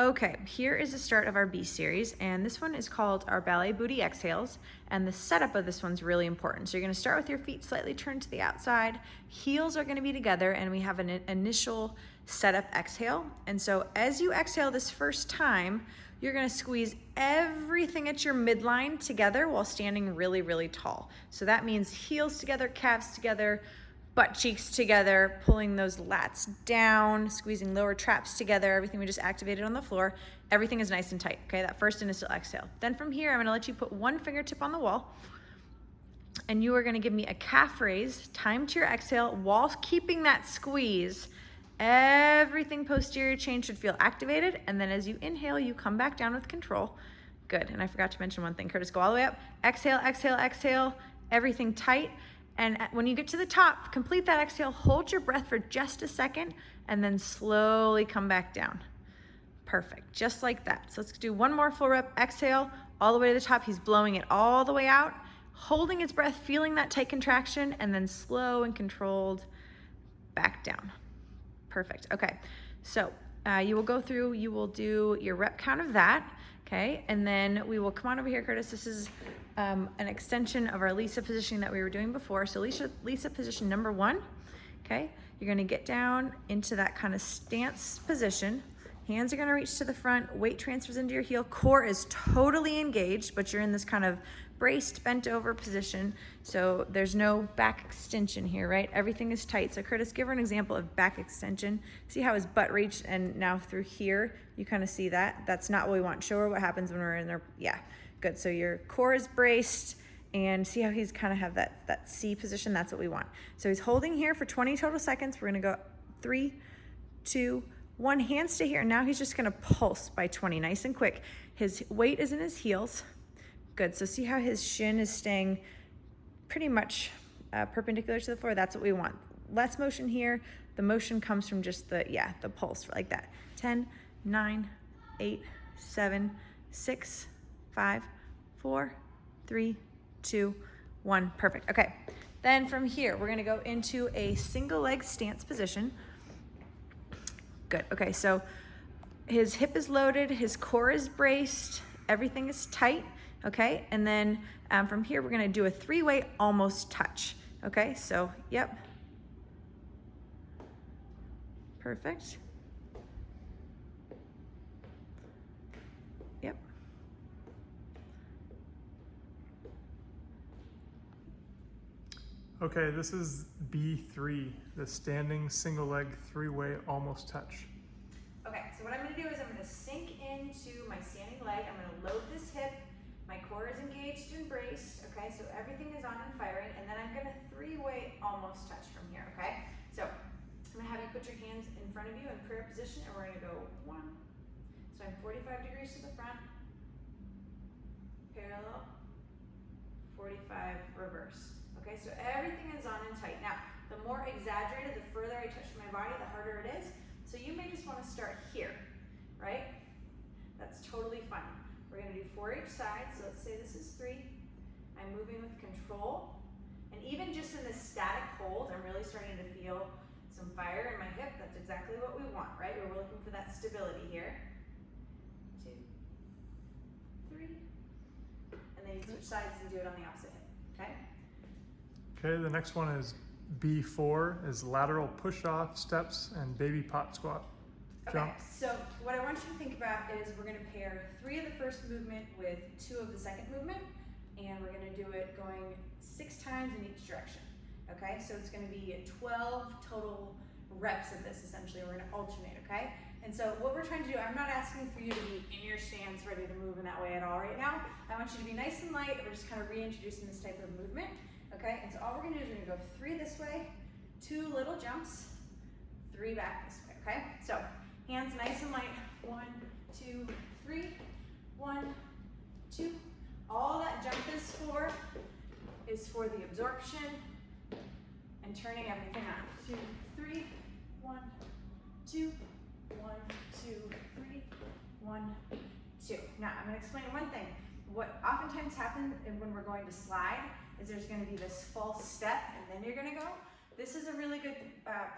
Okay, here is the start of our B series, and this one is called our ballet booty exhales, and the setup of this one's really important. So you're gonna start with your feet slightly turned to the outside, heels are gonna be together, and we have an initial setup exhale. And so as you exhale this first time, you're gonna squeeze everything at your midline together while standing really, really tall. So that means heels together, calves together, butt cheeks together, pulling those lats down, squeezing lower traps together, everything we just activated on the floor. Everything is nice and tight, okay? That first initial exhale. Then from here, I'm gonna let you put one fingertip on the wall, and you are gonna give me a calf raise, time to your exhale, while keeping that squeeze. Everything posterior chain should feel activated, and then as you inhale, you come back down with control. Good, and I forgot to mention one thing. Curtis, go all the way up. Exhale, exhale, exhale, everything tight. And when you get to the top, complete that exhale, hold your breath for just a second, and then slowly come back down. Perfect, just like that. So let's do one more full rep. Exhale, all the way to the top. He's blowing it all the way out, holding his breath, feeling that tight contraction, and then slow and controlled back down. Perfect, okay. So you will go through, you will do your rep count of that, okay? And then we will come on over here, Curtis. This is an extension of our Lisa position that we were doing before. So Lisa position number 1, okay? You're gonna get down into that kind of stance position. Hands are gonna reach to the front, weight transfers into your heel, core is totally engaged, but you're in this kind of braced, bent over position. So there's no back extension here, right? Everything is tight. So Curtis, give her an example of back extension. See how his butt reached, and now through here, you kind of see that. That's not what we want. Show her what happens when we're in there. Yeah, good. So your core is braced, and see how he's kind of have that C position. That's what we want. So he's holding here for 20 total seconds. We're gonna go 3, 2, 1, hands stay here. Now he's just gonna pulse by 20, nice and quick. His weight is in his heels. Good, so see how his shin is staying pretty much perpendicular to the floor? That's what we want. Less motion here. The motion comes from just the pulse, like that. 10, 9, 8, 7, 6, 5, 4, 3, 2, 1. Perfect, okay. Then from here, we're gonna go into a single leg stance position. Good, okay, so his hip is loaded, his core is braced, everything is tight, okay? And then from here, we're gonna do a 3-way almost touch, okay? So, yep. Perfect. Yep. Okay, this is B3, the standing single leg 3-way almost touch. Okay, so what I'm gonna do is I'm gonna sink into my standing leg. I'm gonna load this hip. My core is engaged and braced, okay? So everything is on and firing, and then I'm gonna 3-way almost touch from here, okay? So I'm gonna have you put your hands in front of you in prayer position, and we're gonna go 1. So I'm 45 degrees to the front, parallel, 45 reverse. Okay, so everything is on and tight. Now, the more exaggerated, the further I touch my body, the harder it is. So you may just want to start here, right? That's totally fine. We're going to do 4 each side. So let's say this is 3. I'm moving with control. And even just in this static hold, I'm really starting to feel some fire in my hip. That's exactly what we want, right? We're looking for that stability here. 2, 3. And then you switch sides and do it on the opposite hip, okay? Okay, the next one is B4, is lateral push-off, steps, and baby pot squat. Jump. Okay, so what I want you to think about is we're going to pair 3 of the first movement with 2 of the second movement, and we're going to do it going 6 times in each direction. Okay, so it's going to be 12 total reps of this, essentially. We're going to alternate, okay? And so what we're trying to do, I'm not asking for you to be in your stance ready to move in that way at all right now. I want you to be nice and light. We're just kind of reintroducing this type of movement. Okay, and so all we're gonna do is we're gonna go 3 this way, 2 little jumps, 3 back this way, okay? So, hands nice and light, 1, 2, 3, 1, 2. All that jump is for the absorption and turning everything on. 2, 3, 1, 2, 1, 2, 3, 1, 2. Now, I'm gonna explain one thing. What oftentimes happens when we're going to slide is there's going to be this false step, and then you're going to go. This is a really good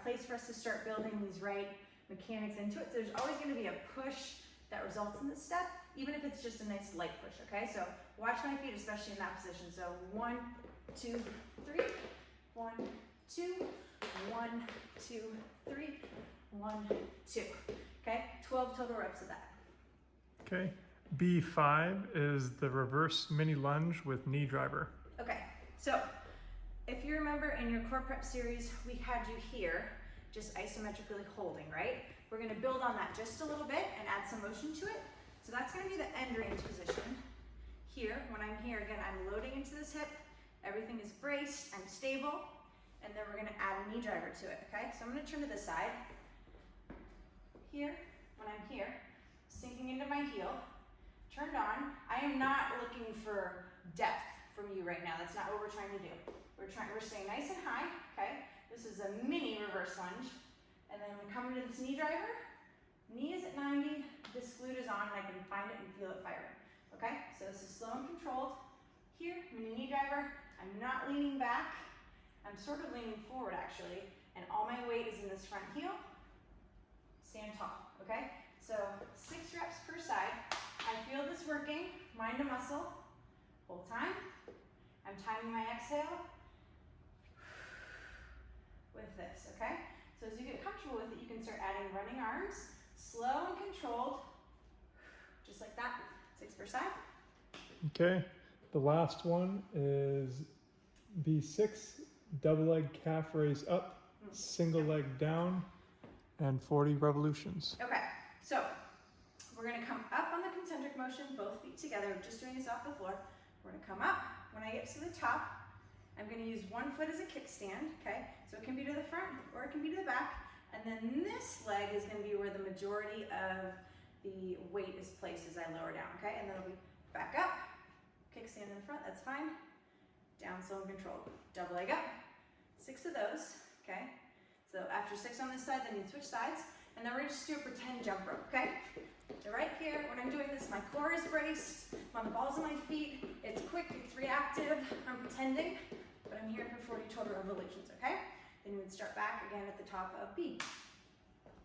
place for us to start building these right mechanics into it. So there's always going to be a push that results in this step, even if it's just a nice light push, okay? So watch my feet, especially in that position. So 1, 2, 3, 1, 2, 1, 2, 3, 1, 2. Okay, 12 total reps of that. Okay, B5 is the reverse mini lunge with knee driver. Okay, so if you remember in your core prep series, we had you here, just isometrically holding, right? We're gonna build on that just a little bit and add some motion to it. So that's gonna be the end range position. Here, when I'm here, again, I'm loading into this hip, everything is braced, I'm stable, and then we're gonna add a knee driver to it, okay? So I'm gonna turn to the side. Here, when I'm here, sinking into my heel, turned on. I am not looking for depth from you right now. That's not what we're trying to do. We're staying nice and high, okay? This is a mini reverse lunge. And then we come into this knee driver. Knee is at 90, this glute is on, and I can find it and feel it firing, okay? So this is slow and controlled. Here, mini knee driver. I'm not leaning back. I'm sort of leaning forward actually, and all my weight is in this front heel. Stand tall, okay? So 6 reps per side. I feel this working, mind to muscle, whole time. I'm timing my exhale with this, okay? So as you get comfortable with it, you can start adding running arms, slow and controlled, just like that, 6 per side. Okay, the last one is B6, double leg calf raise up, single leg down, and 40 revolutions. Okay, so we're gonna come up on the concentric motion, both feet together. I'm just doing this off the floor. We're gonna come up. When I get to the top, I'm gonna use one foot as a kickstand, okay? So it can be to the front or it can be to the back. And then this leg is gonna be where the majority of the weight is placed as I lower down, okay? And then it'll be back up, kickstand in the front, that's fine. Down, slow and controlled. Double leg up, 6 of those, okay? So after 6 on this side, then you switch sides, and then we're gonna just do a pretend jump rope, okay? So right here, when I'm doing this, my core is braced, I'm on the balls of my feet, it's quick, it's reactive, I'm pretending, but I'm here for 40 total revolutions, okay? Then you would start back again at the top of B.